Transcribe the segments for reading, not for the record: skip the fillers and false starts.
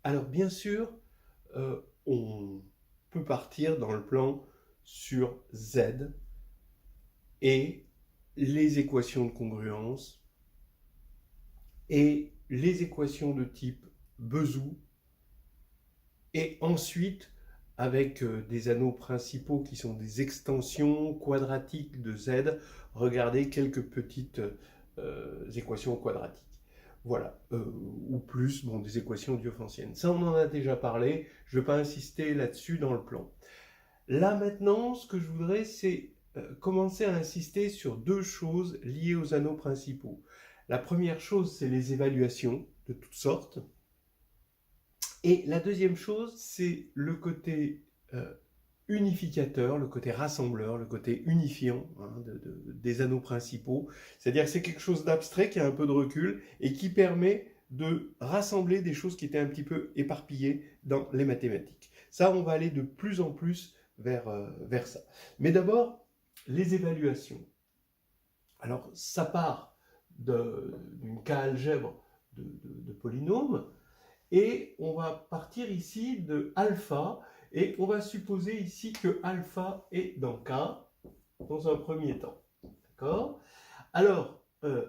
Alors bien sûr, on peut partir dans le plan sur Z et les équations de congruence et les équations de type Bezout et ensuite avec des anneaux principaux qui sont des extensions quadratiques de Z, regardez quelques petites équations quadratiques. Voilà, ou plus, bon, des équations diophantiennes. Ça, on en a déjà parlé, je ne vais pas insister là-dessus dans le plan. Là, maintenant, ce que je voudrais, c'est commencer à insister sur deux choses liées aux anneaux principaux. La première chose, c'est les évaluations de toutes sortes. Et la deuxième chose, c'est le côté unificateur, le côté rassembleur, le côté unifiant des anneaux principaux. C'est-à-dire que c'est quelque chose d'abstrait qui a un peu de recul et qui permet de rassembler des choses qui étaient un petit peu éparpillées dans les mathématiques. Ça, on va aller de plus en plus vers ça. Mais d'abord, les évaluations. Alors, ça part d'une K-algèbre de polynômes, et on va partir ici de alpha, et on va supposer ici que alpha est dans K, dans un premier temps. D'accord? Alors,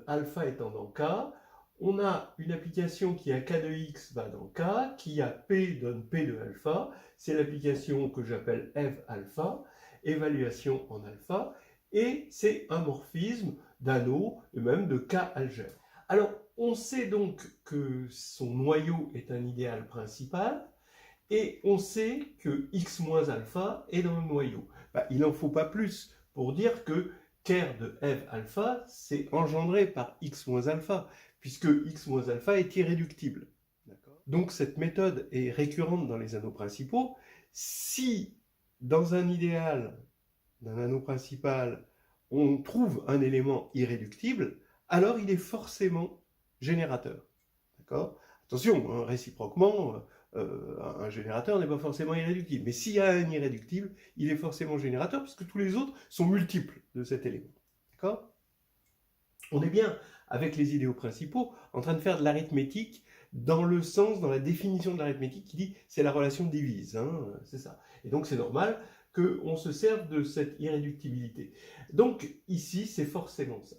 alpha étant dans K, on a une application qui a K de X va dans K, qui a P donne P de alpha, c'est l'application que j'appelle F alpha, évaluation en alpha, et c'est un morphisme d'anneau, et même de K algèbre. Alors, on sait donc que son noyau est un idéal principal, et on sait que x moins alpha est dans le noyau. Il n'en faut pas plus pour dire que ker de f alpha, c'est engendré par x moins alpha, puisque x moins alpha est irréductible. Donc cette méthode est récurrente dans les anneaux principaux. Si dans un idéal d'un anneau principal, on trouve un élément irréductible, alors il est forcément générateur. D'accord ? Attention, hein, réciproquement, un générateur n'est pas forcément irréductible. Mais s'il y a un irréductible, il est forcément générateur, puisque tous les autres sont multiples de cet élément. D'accord ? On est bien, avec les idéaux principaux, en train de faire de l'arithmétique dans le sens, dans la définition de l'arithmétique qui dit c'est la relation divise. Hein, c'est ça. Et donc c'est normal qu'on se serve de cette irréductibilité. Donc ici, c'est forcément ça.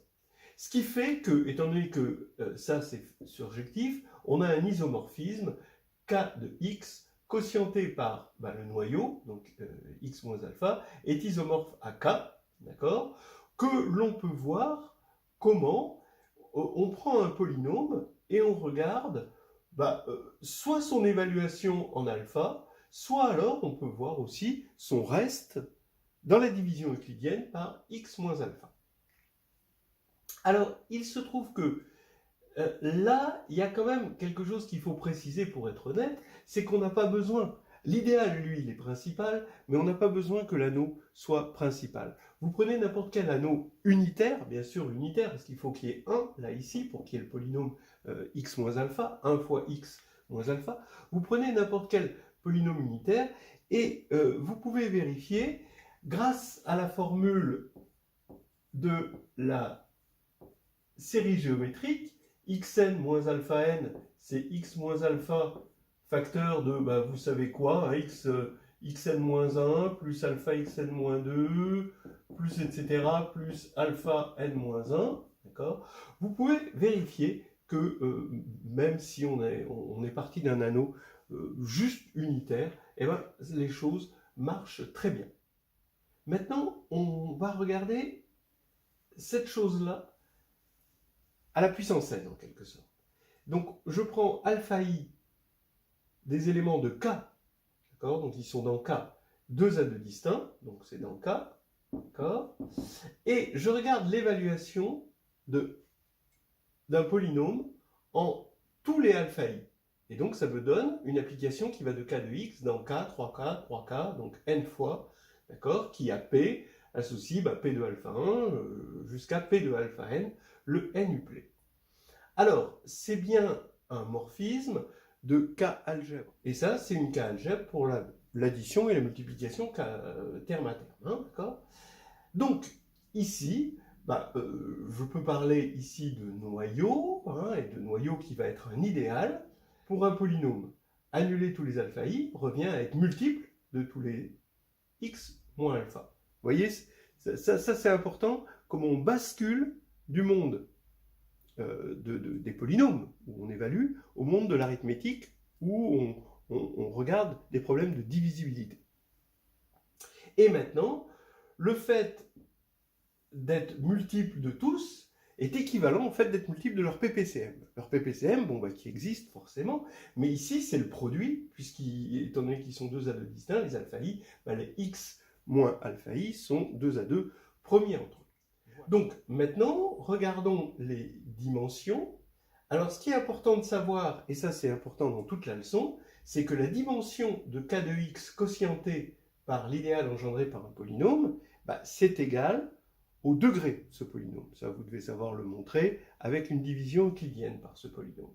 Ce qui fait que, étant donné que ça c'est surjectif, on a un isomorphisme K de X quotienté par le noyau, donc X moins alpha, est isomorphe à K, d'accord, que l'on peut voir comment on prend un polynôme et on regarde soit son évaluation en alpha, soit alors on peut voir aussi son reste dans la division euclidienne par X moins alpha. Alors, il se trouve que là, il y a quand même quelque chose qu'il faut préciser pour être honnête, c'est qu'on n'a pas besoin. L'idéal, lui, il est principal, mais on n'a pas besoin que l'anneau soit principal. Vous prenez n'importe quel anneau unitaire, bien sûr unitaire, parce qu'il faut qu'il y ait 1, là, ici, pour qu'il y ait le polynôme x moins alpha, 1 fois x moins alpha. Vous prenez n'importe quel polynôme unitaire, et vous pouvez vérifier, grâce à la formule de la série géométrique, xn moins alpha n, c'est x moins alpha facteur de, vous savez quoi, hein, xn moins 1 plus alpha xn moins 2, plus etc., plus alpha n moins 1, d'accord. Vous pouvez vérifier que même si on est parti d'un anneau juste unitaire, les choses marchent très bien. Maintenant, on va regarder cette chose-là à la puissance n, en quelque sorte. Donc, je prends alpha i des éléments de K, d'accord, donc ils sont dans K, deux anneaux distincts, donc c'est dans K, d'accord, et je regarde l'évaluation d'un polynôme en tous les alpha i. Et donc, ça me donne une application qui va de K de X dans K, 3K, 3K, donc n fois, d'accord, qui a P, associe P de alpha 1 jusqu'à P de alpha n, le n uplet. Alors, c'est bien un morphisme de K-algèbre. Et ça, c'est une K-algèbre pour l'addition et la multiplication terme à terme. Hein, d'accord ? Donc, ici, je peux parler ici de noyau, hein, et de noyau qui va être un idéal pour un polynôme annuler tous les alpha i revient à être multiple de tous les x moins alpha. Vous voyez, ça c'est important, comment on bascule du monde des polynômes, où on évalue, au monde de l'arithmétique, où on regarde des problèmes de divisibilité. Et maintenant, le fait d'être multiple de tous est équivalent au fait d'être multiple de leur PPCM. Leur PPCM, bon, bah, qui existe forcément, mais ici c'est le produit, étant donné qu'ils sont 2 à 2 distincts, les alpha i, bah, les x moins alpha i sont 2 à 2 premiers entre eux. Donc maintenant, regardons les dimensions. Alors ce qui est important de savoir, et ça c'est important dans toute la leçon, c'est que la dimension de k de x quotientée par l'idéal engendré par un polynôme, bah, c'est égal au degré de ce polynôme. Ça, vous devez savoir le montrer avec une division euclidienne par ce polynôme.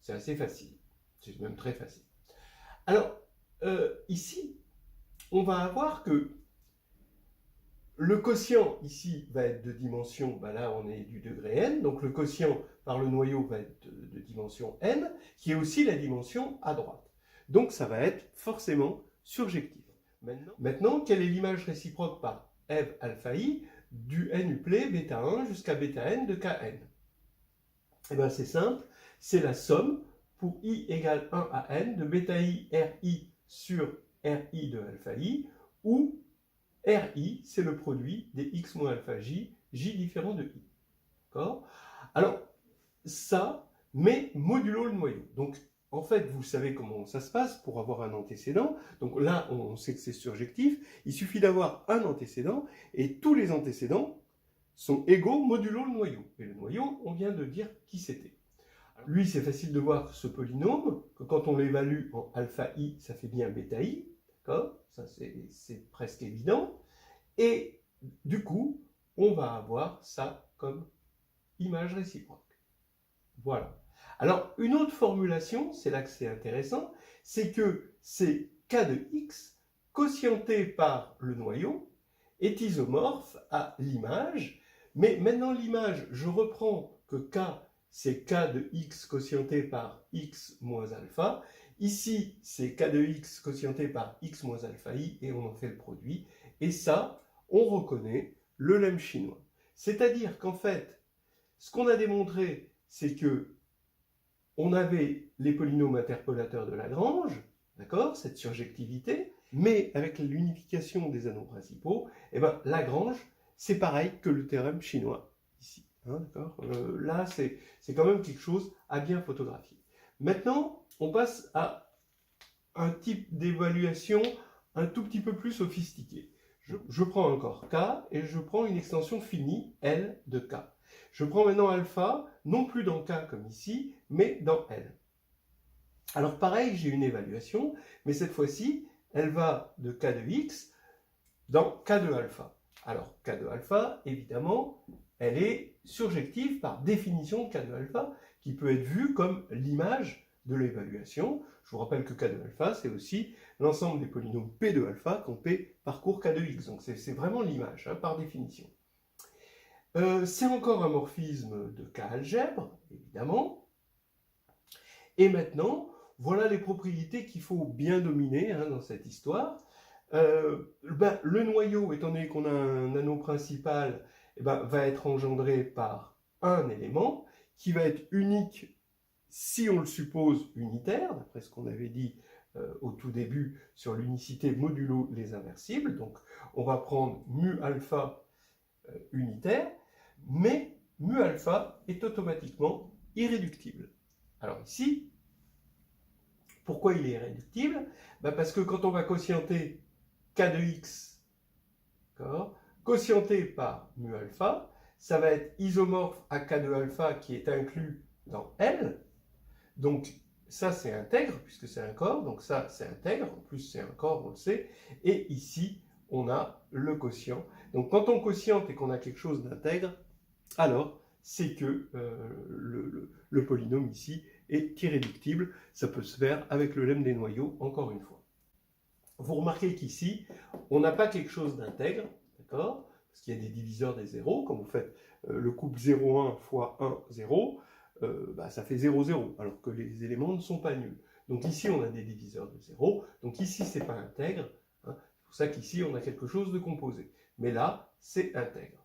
C'est assez facile, c'est même très facile. Alors, ici, on va avoir que le quotient, ici, va être de dimension, bah là on est du degré n, donc le quotient par le noyau va être de dimension n, qui est aussi la dimension à droite. Donc ça va être forcément surjectif. Maintenant, quelle est l'image réciproque par f alpha i du n uplet bêta 1 jusqu'à bêta n de kn? Eh bien c'est simple, c'est la somme pour i égale 1 à n de bêta i ri sur ri de alpha i, où Ri, c'est le produit des x moins alpha j, j différent de i. D'accord? Alors, ça, mais modulo le noyau. Donc, en fait, vous savez comment ça se passe pour avoir un antécédent. Donc là, on sait que c'est surjectif. Il suffit d'avoir un antécédent, et tous les antécédents sont égaux modulo le noyau. Et le noyau, on vient de dire qui c'était. Lui, c'est facile de voir ce polynôme, que quand on l'évalue en alpha i, ça fait bien bêta i. D'accord? Ça, c'est presque évident. Et du coup, on va avoir ça comme image réciproque. Voilà. Alors, une autre formulation, c'est là que c'est intéressant, c'est que c'est k de x quotienté par le noyau est isomorphe à l'image, mais maintenant l'image, je reprends que k, c'est k de x quotienté par x moins alpha. Ici, c'est k de x quotienté par x moins alpha i, et on en fait le produit. Et ça, on reconnaît le lemme chinois. C'est-à-dire qu'en fait, ce qu'on a démontré, c'est que on avait les polynômes interpolateurs de Lagrange, d'accord, cette surjectivité, mais avec l'unification des anneaux principaux, eh ben, Lagrange, c'est pareil que le théorème chinois, ici. Hein, d'accord, là, c'est quand même quelque chose à bien photographier. Maintenant, on passe à un type d'évaluation un tout petit peu plus sophistiqué. Je prends encore K et je prends une extension finie, L de K. Je prends maintenant alpha, non plus dans K comme ici, mais dans L. Alors pareil, j'ai une évaluation, mais cette fois-ci, elle va de K de X dans K de alpha. Alors K de alpha, évidemment, elle est surjective par définition de K de alpha, qui peut être vue comme l'image de l'évaluation. Je vous rappelle que K de alpha, c'est aussi l'ensemble des polynômes P de alpha quand P parcourt K de X. Donc c'est vraiment l'image, hein, par définition. C'est encore un morphisme de K-algèbre, évidemment. Et maintenant, voilà les propriétés qu'il faut bien dominer, hein, dans cette histoire. Le noyau, étant donné qu'on a un anneau principal, va être engendré par un élément qui va être unique si on le suppose unitaire, d'après ce qu'on avait dit au tout début sur l'unicité modulo les inversibles. Donc on va prendre mu alpha unitaire, mais mu alpha est automatiquement irréductible. Alors ici, pourquoi il est irréductible? Parce que quand on va quotienter k de x, quotienté par mu alpha, ça va être isomorphe à k de alpha qui est inclus dans L. Donc ça c'est intègre puisque c'est un corps, donc ça c'est intègre, en plus c'est un corps, on le sait, et ici on a le quotient. Donc quand on quotiente et qu'on a quelque chose d'intègre, alors c'est que le polynôme ici est irréductible. Ça peut se faire avec le lemme des noyaux, encore une fois. Vous remarquez qu'ici, on n'a pas quelque chose d'intègre, d'accord? Parce qu'il y a des diviseurs des zéros. Quand vous faites le couple 0,1 fois 1, 0, ça fait 0, 0, alors que les éléments ne sont pas nuls. Donc ici, on a des diviseurs de 0. Donc ici, ce n'est pas intègre. Hein. C'est pour ça qu'ici, on a quelque chose de composé. Mais là, c'est intègre.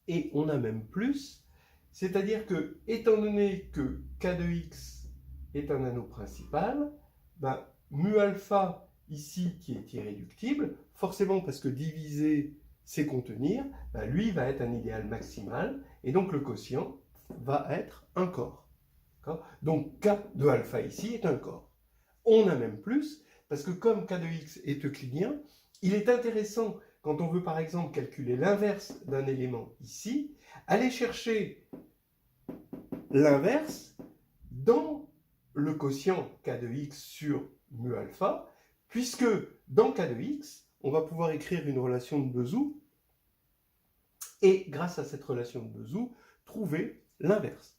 Et on a même plus. C'est-à-dire que, étant donné que K de x est un anneau principal, ben, mu alpha, ici, qui est irréductible, forcément parce que diviser, c'est contenir, ben, lui va être un idéal maximal, et donc le quotient va être un corps. Donc K de alpha ici est un corps. On a même plus, parce que comme K de x est euclidien, il est intéressant, quand on veut par exemple calculer l'inverse d'un élément ici, aller chercher l'inverse dans le quotient K de x sur mu alpha, puisque dans K de x, on va pouvoir écrire une relation de Bezout, et grâce à cette relation de Bezout, trouver l'inverse.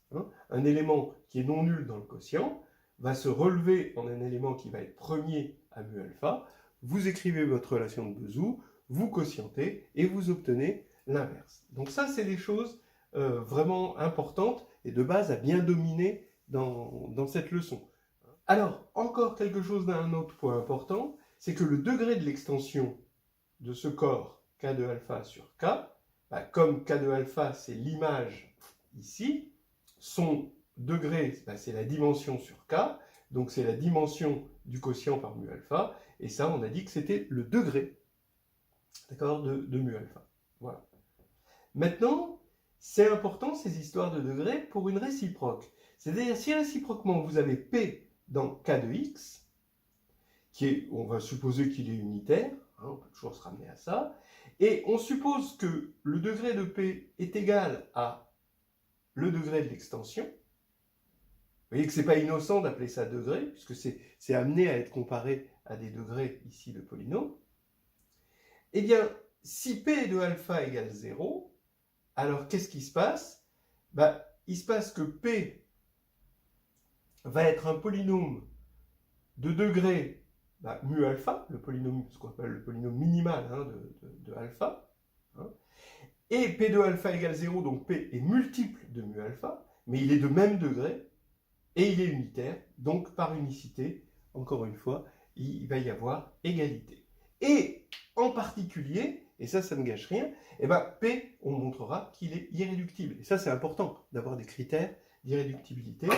Un élément qui est non nul dans le quotient va se relever en un élément qui va être premier à mu alpha. Vous écrivez votre relation de Bezout, vous quotientez et vous obtenez l'inverse. Donc ça, c'est des choses vraiment importantes et de base à bien dominer dans cette leçon. Alors, encore quelque chose d'un autre point important, c'est que le degré de l'extension de ce corps K de alpha sur K, bah, comme K de alpha, c'est l'image ici, son degré, bah, c'est la dimension sur K, donc c'est la dimension du quotient par mu alpha, et ça, on a dit que c'était le degré, d'accord, de mu alpha. Voilà. Maintenant, c'est important ces histoires de degrés pour une réciproque. C'est-à-dire, si réciproquement vous avez P dans K de x, qui est, on va supposer qu'il est unitaire, hein, on peut toujours se ramener à ça, et on suppose que le degré de P est égal à le degré de l'extension. Vous voyez que ce n'est pas innocent d'appeler ça degré, puisque c'est amené à être comparé à des degrés ici de polynôme. Eh bien, si P de alpha égale 0, alors qu'est-ce qui se passe? Ben, il se passe que P va être un polynôme de degré mu alpha, le polynôme, ce qu'on appelle le polynôme minimal hein, de alpha. Hein. Et P de alpha égale 0, donc P est multiple de mu alpha, mais il est de même degré, et il est unitaire, donc par unicité, encore une fois, il va y avoir égalité. Et en particulier, et ça ne gâche rien, eh ben, P, on montrera qu'il est irréductible. Et ça, c'est important d'avoir des critères d'irréductibilité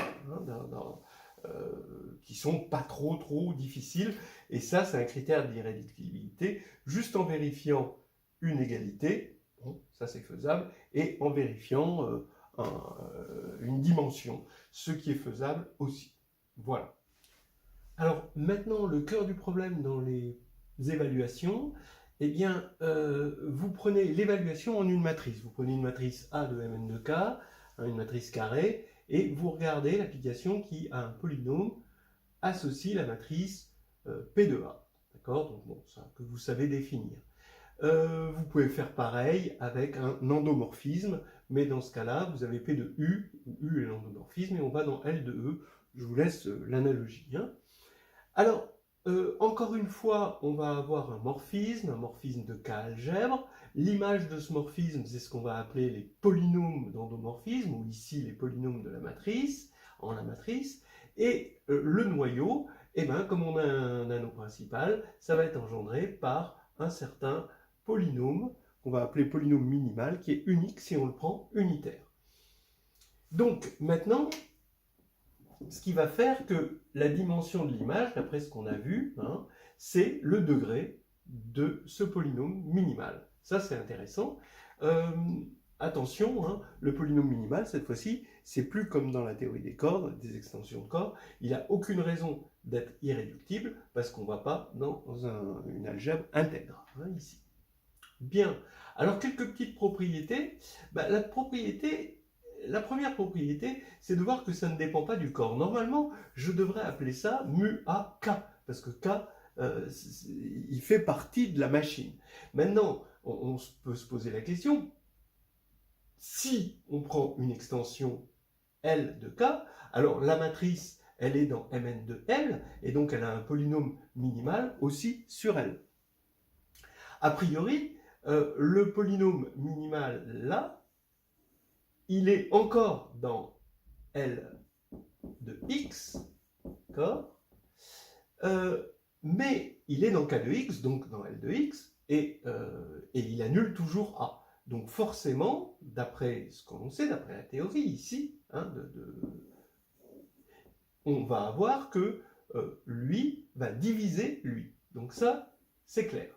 qui sont pas trop difficiles. Et ça, c'est un critère d'irréductibilité, juste en vérifiant une égalité, bon, ça c'est faisable, et en vérifiant une dimension, ce qui est faisable aussi. Voilà. Alors maintenant, le cœur du problème dans les évaluations, eh bien, vous prenez l'évaluation en une matrice. Vous prenez une matrice A de Mn de K, une matrice carrée, et vous regardez l'application qui a un polynôme associe la matrice P de A. D'accord? Donc bon, ça que vous savez définir. Vous pouvez faire pareil avec un endomorphisme, mais dans ce cas-là, vous avez P de U, où U est l'endomorphisme, et on va dans L de E. Je vous laisse l'analogie. Hein. Alors, encore une fois, on va avoir un morphisme de K-algèbre. L'image de ce morphisme, c'est ce qu'on va appeler les polynômes d'endomorphisme, ou ici les polynômes de la matrice, en la matrice. Et le noyau, eh ben, comme on a un anneau principal, ça va être engendré par un certain polynôme, qu'on va appeler polynôme minimal, qui est unique si on le prend unitaire. Donc, maintenant, ce qui va faire que la dimension de l'image, d'après ce qu'on a vu, hein, c'est le degré de ce polynôme minimal. Ça, c'est intéressant. Attention, hein, le polynôme minimal, cette fois-ci, c'est plus comme dans la théorie des cordes, des extensions de corps. Il n'a aucune raison d'être irréductible parce qu'on ne va pas dans une algèbre intègre, hein, ici. Bien. Alors, quelques petites propriétés. La première propriété, c'est de voir que ça ne dépend pas du corps. Normalement, je devrais appeler ça mu à K, parce que K, il fait partie de la machine. Maintenant, on peut se poser la question, si on prend une extension L de K, alors la matrice, elle est dans Mn de L, et donc elle a un polynôme minimal aussi sur L. A priori, le polynôme minimal là, il est encore dans L de x, D'accord? Mais il est dans K de x, donc dans L de x, et il annule toujours A. Donc forcément, d'après ce qu'on sait, d'après la théorie ici, hein, on va avoir que lui va diviser lui. Donc ça, c'est clair.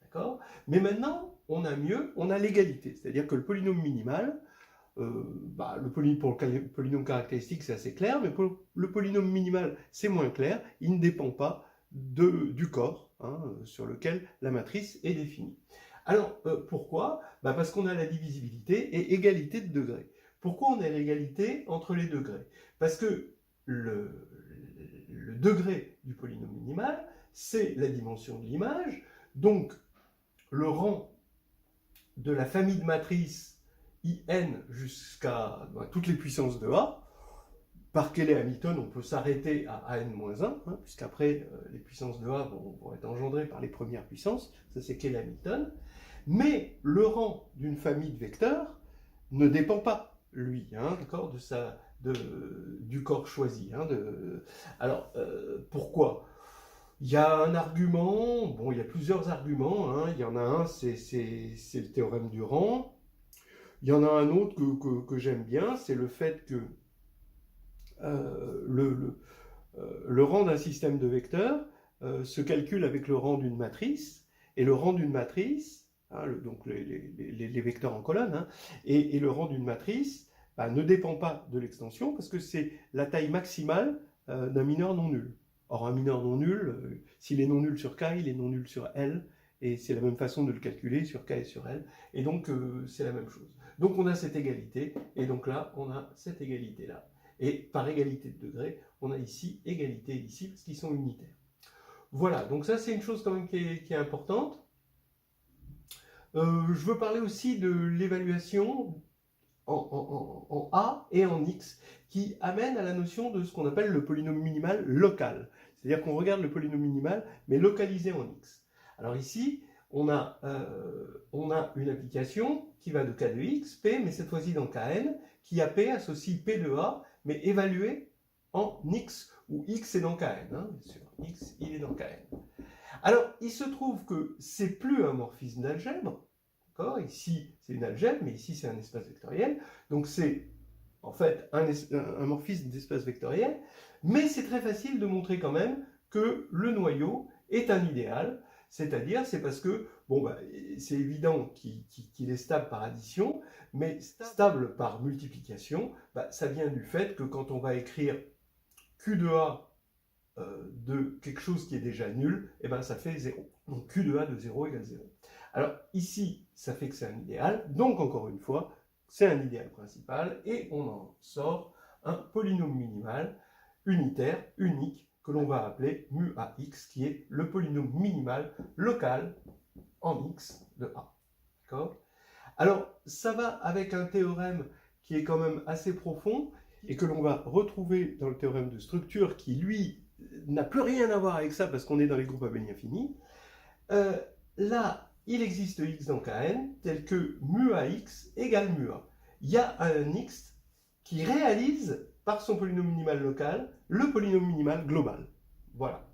D'accord? Mais maintenant, on a mieux, on a l'égalité. C'est-à-dire que le polynôme minimal, pour le polynôme caractéristique, c'est assez clair, mais pour le polynôme minimal, c'est moins clair. Il ne dépend pas du corps, hein, sur lequel la matrice est définie. Alors, pourquoi? Parce qu'on a la divisibilité et égalité de degrés. Pourquoi on a l'égalité entre les degrés? Parce que le degré du polynôme minimal, c'est la dimension de l'image, donc le rang de la famille de matrices IN jusqu'à toutes les puissances de A. Par Cayley-Hamilton, on peut s'arrêter à AN-1, hein, puisqu'après, les puissances de A vont être engendrées par les premières puissances, ça c'est Cayley-Hamilton. Mais le rang d'une famille de vecteurs ne dépend pas, lui, hein, d'accord, du corps choisi. Hein, Alors, pourquoi? Il y a un argument, bon, il y a plusieurs arguments, hein. Il y en a un, c'est le théorème du rang. Il y en a un autre que j'aime bien, c'est le fait que le rang d'un système de vecteurs se calcule avec le rang d'une matrice, et le rang d'une matrice, hein, donc les vecteurs en colonne, hein, et le rang d'une matrice ne dépend pas de l'extension, parce que c'est la taille maximale d'un mineur non nul. Or, un mineur non nul, s'il est non nul sur K, il est non nul sur L, et c'est la même façon de le calculer sur K et sur L, et donc c'est la même chose. Donc on a cette égalité, et donc là, on a cette égalité-là. Et par égalité de degrés, on a ici égalité ici, parce qu'ils sont unitaires. Voilà, donc ça c'est une chose quand même qui est importante. Je veux parler aussi de l'évaluation en A et en X, qui amène à la notion de ce qu'on appelle le polynôme minimal local. C'est-à-dire qu'on regarde le polynôme minimal, mais localisé en X. Alors ici, on a une application qui va de K de X, P, mais cette fois-ci dans Kn, qui a P associe P de A, mais évalué en X, où X est dans Kn, hein, bien sûr. X, il est dans Kn. Alors, il se trouve que c'est plus un morphisme d'algèbre. Ici, c'est une algèbre, mais ici, c'est un espace vectoriel. Donc, c'est en fait un morphisme d'espace vectoriel. Mais c'est très facile de montrer quand même que le noyau est un idéal. C'est-à-dire, c'est parce que, c'est évident qu'il est stable par addition, mais stable par multiplication, ça vient du fait que quand on va écrire Q de A de quelque chose qui est déjà nul, ça fait 0. Donc Q de A de 0 égale 0. Alors ici, ça fait que c'est un idéal, donc encore une fois, c'est un idéal principal, et on en sort un polynôme minimal unitaire, unique, que l'on va appeler mu AX, qui est le polynôme minimal local en X de A. D'accord? Alors, ça va avec un théorème qui est quand même assez profond, et que l'on va retrouver dans le théorème de structure, qui lui n'a plus rien à voir avec ça parce qu'on est dans les groupes abéliens infinis. Là, il existe x dans Kn tel que mu AX égale mu A. Il y a un x qui réalise par son polynôme minimal local le polynôme minimal global. Voilà.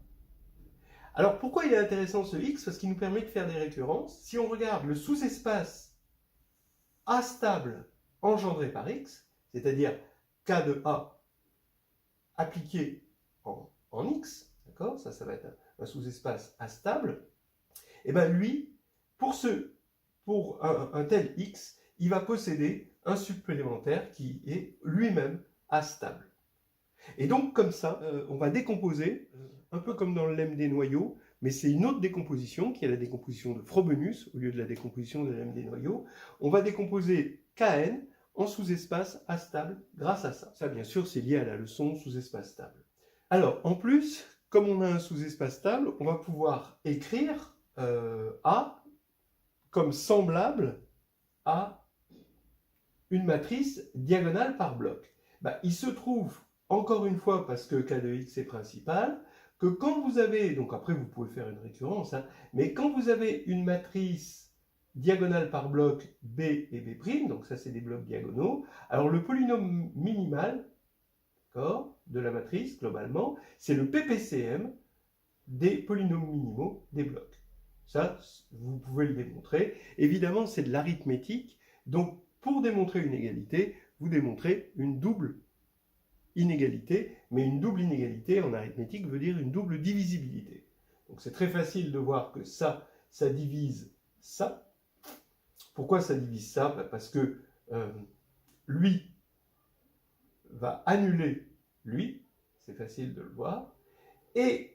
Alors pourquoi il est intéressant ce x? Parce qu'il nous permet de faire des récurrences. Si on regarde le sous-espace A stable engendré par x, c'est-à-dire K de A appliqué en X, d'accord, ça va être un sous-espace A stable, et bien lui, pour un tel X, il va posséder un supplémentaire qui est lui-même A stable. Et donc comme ça, on va décomposer, un peu comme dans le lemme des noyaux, mais c'est une autre décomposition, qui est la décomposition de Frobenius, au lieu de la décomposition de la lemme des noyaux. On va décomposer Kn en sous-espace A stable grâce à ça. Ça, bien sûr, c'est lié à la leçon sous-espace stable. Alors, en plus, comme on a un sous-espace stable, on va pouvoir écrire A comme semblable à une matrice diagonale par bloc. Il se trouve, encore une fois, parce que K de X est principal, que quand vous avez, donc après vous pouvez faire une récurrence, hein, mais quand vous avez une matrice diagonale par bloc B et B', donc ça c'est des blocs diagonaux, alors le polynôme minimal, d'accord, de la matrice, globalement, c'est le PPCM des polynômes minimaux des blocs. Ça, vous pouvez le démontrer. Évidemment, c'est de l'arithmétique. Donc, pour démontrer une égalité, vous démontrez une double inégalité. Mais une double inégalité en arithmétique veut dire une double divisibilité. Donc, c'est très facile de voir que ça divise ça. Pourquoi ça divise ça? Parce que lui va annuler lui. C'est facile de le voir. Et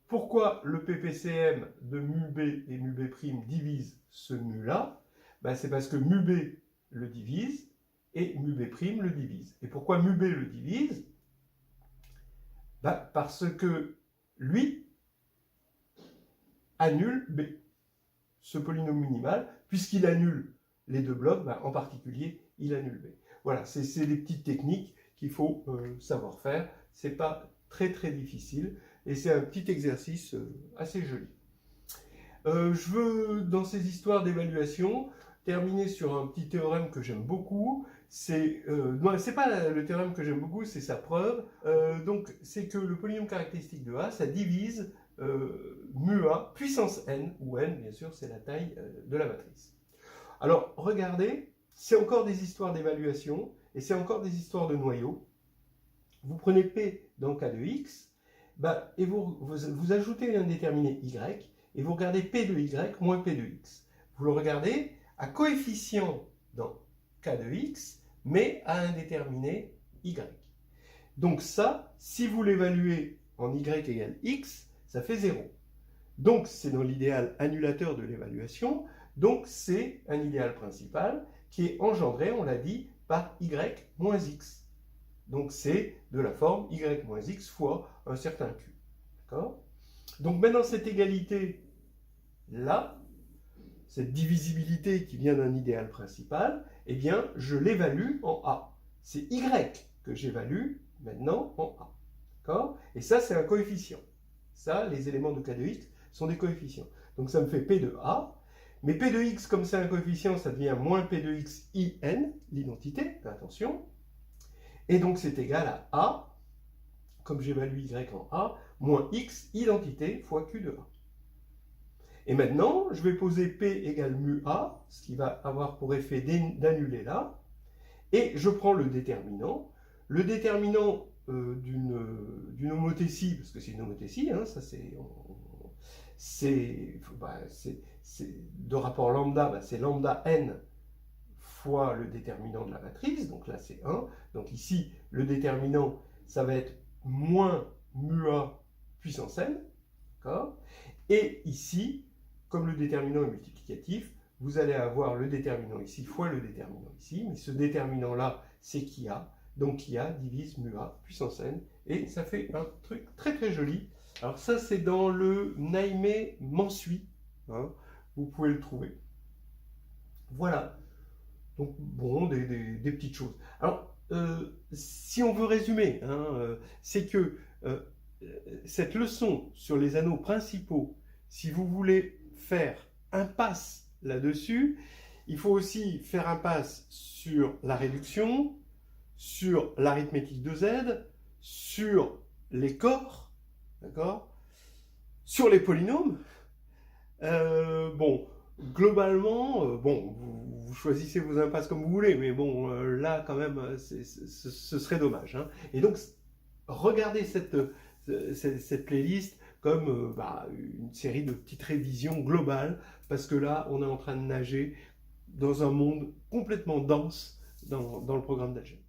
pourquoi le PPCM de mu b et mu b' divise ce mu-là? C'est parce que mu b le divise et mu b' le divise. Et pourquoi mu b le divise? Parce que lui annule b, ce polynôme minimal, puisqu'il annule les deux blocs, en particulier, il annule b. Voilà, c'est des petites techniques qu'il faut savoir faire. C'est pas très très difficile. Et c'est un petit exercice assez joli. Je veux, dans ces histoires d'évaluation, terminer sur un petit théorème que j'aime beaucoup. C'est pas le théorème que j'aime beaucoup, c'est sa preuve. Donc, c'est que le polynôme caractéristique de A, ça divise mu A puissance n, où n, bien sûr, c'est la taille de la matrice. Alors, regardez, c'est encore des histoires d'évaluation, et c'est encore des histoires de noyaux. Vous prenez P dans le cas de X, et vous ajoutez un déterminé y, et vous regardez P de y moins P de x. Vous le regardez à coefficient dans k de x, mais à un déterminé y. Donc ça, si vous l'évaluez en y égale x, ça fait 0. Donc c'est dans l'idéal annulateur de l'évaluation, donc c'est un idéal principal qui est engendré, on l'a dit, par y moins x. Donc c'est de la forme y moins x fois un certain q. D'accord? Donc maintenant cette égalité là, cette divisibilité qui vient d'un idéal principal, eh bien je l'évalue en a. C'est y que j'évalue maintenant en a. D'accord? Et ça c'est un coefficient. Ça, les éléments de k de x sont des coefficients. Donc ça me fait p de a. Mais p de x, comme c'est un coefficient, ça devient moins p de x in, l'identité, attention. Et donc c'est égal à a, comme j'évalue y en a, moins x identité fois q de a. Et maintenant, je vais poser p égale mu a, ce qui va avoir pour effet d'annuler là, et je prends le déterminant. Le déterminant d'une homothétie, parce que c'est une homothétie, hein, ça c'est de rapport lambda, c'est lambda n fois le déterminant de la matrice, donc là c'est 1. Donc ici, le déterminant, ça va être moins mu a puissance n, d'accord? Et ici, comme le déterminant est multiplicatif, vous allez avoir le déterminant ici fois le déterminant ici, mais ce déterminant-là, c'est qui a, donc qui a divise mu a puissance n, et ça fait un truc très très joli. Alors ça, c'est dans le Naimé-Mansuy, hein, vous pouvez le trouver. Voilà. Donc, bon, des petites choses. Alors, si on veut résumer, hein, c'est que cette leçon sur les anneaux principaux, si vous voulez faire impasse là-dessus, il faut aussi faire impasse sur la réduction, sur l'arithmétique de Z, sur les corps, d'accord, sur les polynômes. Bon, globalement, vous choisissez vos impasses comme vous voulez, mais bon, là, quand même, ce serait dommage. Hein. Et donc, regardez cette playlist comme une série de petites révisions globales, parce que là, on est en train de nager dans un monde complètement dense dans le programme d'algèbre.